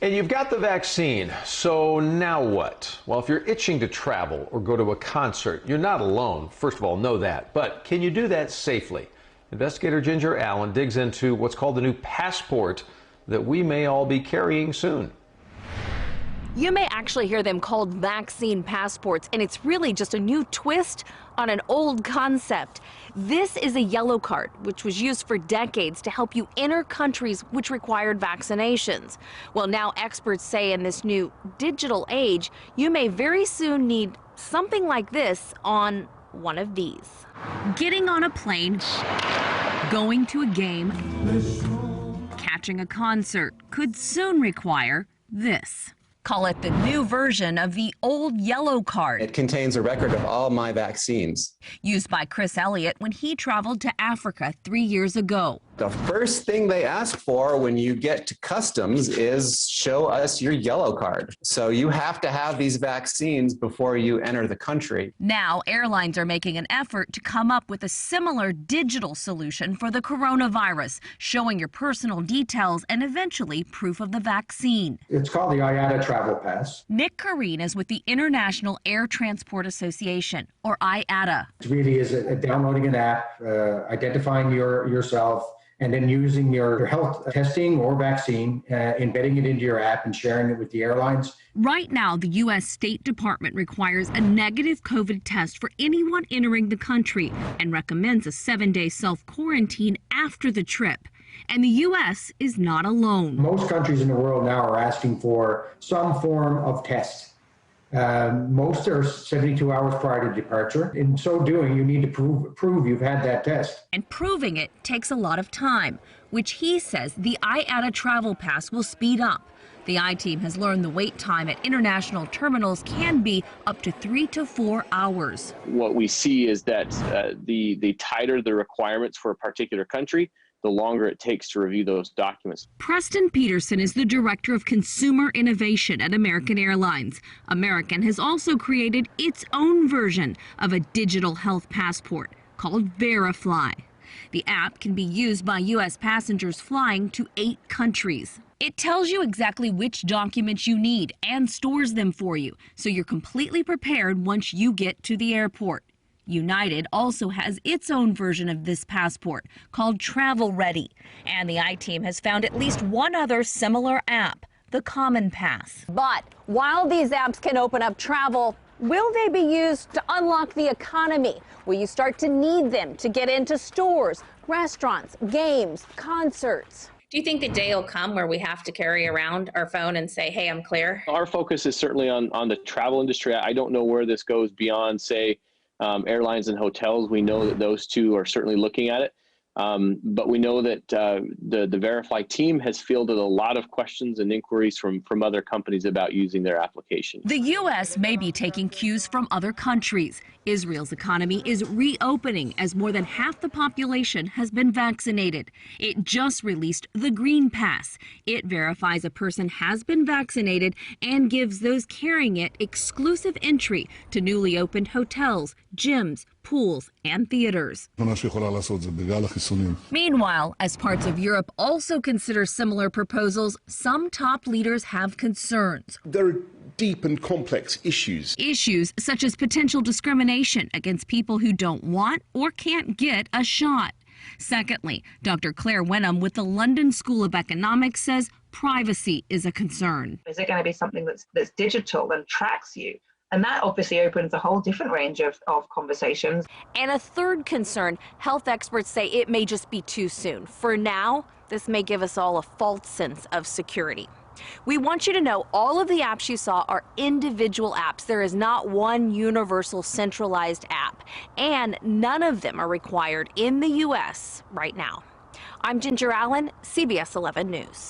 And you've got the vaccine, so now what? Well, if you're itching to travel or go to a concert, you're not alone. First of all, know that. But can you do that safely? Investigator Ginger Allen digs into what's called the new passport that we may all be carrying soon. You may actually hear them called vaccine passports, and it's really just a new twist on an old concept. This is a yellow card, which was used for decades to help you enter countries which required vaccinations. Well, now experts say in this new digital age, you may very soon need something like this on one of these. Getting on a plane, going to a game, catching a concert could soon require this. Call it the new version of the old yellow card. It contains a record of all my vaccines. Used by Chris Elliott when he traveled to Africa 3 years ago. The first thing they ask for when you get to customs is show us your yellow card. So you have to have these vaccines before you enter the country. Now, airlines are making an effort to come up with a similar digital solution for the coronavirus, showing your personal details and eventually proof of the vaccine. It's called the IATA Travel Pass. Nick Kareen is with the International Air Transport Association, or IATA. It really is downloading an app, identifying yourself, and then using your health testing or vaccine, embedding it into your app and sharing it with the airlines. Right now, the U.S. State Department requires a negative COVID test for anyone entering the country and recommends a 7-day self-quarantine after the trip. And the U.S. is not alone. Most countries in the world now are asking for some form of test. Most are 72 hours prior to departure. In so doing, you need to prove you've had that test. And proving it takes a lot of time, which he says the IATA Travel Pass will speed up. The I-Team has learned the wait time at international terminals can be up to 3 to 4 hours. What we see is that the tighter the requirements for a particular country, the longer it takes to review those documents. Preston Peterson is the Director of Consumer Innovation at American Airlines. American has also created its own version of a digital health passport called VeriFly. The app can be used by U.S. passengers flying to 8 countries. It tells you exactly which documents you need and stores them for you, so you're completely prepared once you get to the airport. United also has its own version of this passport called Travel Ready, and the I-Team has found at least one other similar app, the Common Pass. But while these apps can open up travel, will they be used to unlock the economy? Will you start to need them to get into stores, restaurants, games, concerts? Do you think the day will come where we have to carry around our phone and say, hey, I'm clear? Our focus is certainly on the travel industry. I don't know where this goes beyond, say, airlines and hotels. We know that those two are certainly looking at it. But we know that the VeriFly team has fielded a lot of questions and inquiries from other companies about using their application. The U.S. may be taking cues from other countries. Israel's economy is reopening as more than half the population has been vaccinated. It just released the Green Pass. It verifies a person has been vaccinated and gives those carrying it exclusive entry to newly opened hotels, gyms, pools, and theaters. Meanwhile, as parts of Europe also consider similar proposals, some top leaders have concerns. There are deep and complex issues. Issues such as potential discrimination against people who don't want or can't get a shot. Secondly, Dr. Claire Wenham with the London School of Economics says privacy is a concern. Is it going to be something that's digital and tracks you? And that obviously opens a whole different range of conversations. And a third concern, health experts say it may just be too soon. For now, this may give us all a false sense of security. We want you to know all of the apps you saw are individual apps. There is not one universal centralized app, and none of them are required in the U.S. right now. I'm Ginger Allen, CBS 11 News.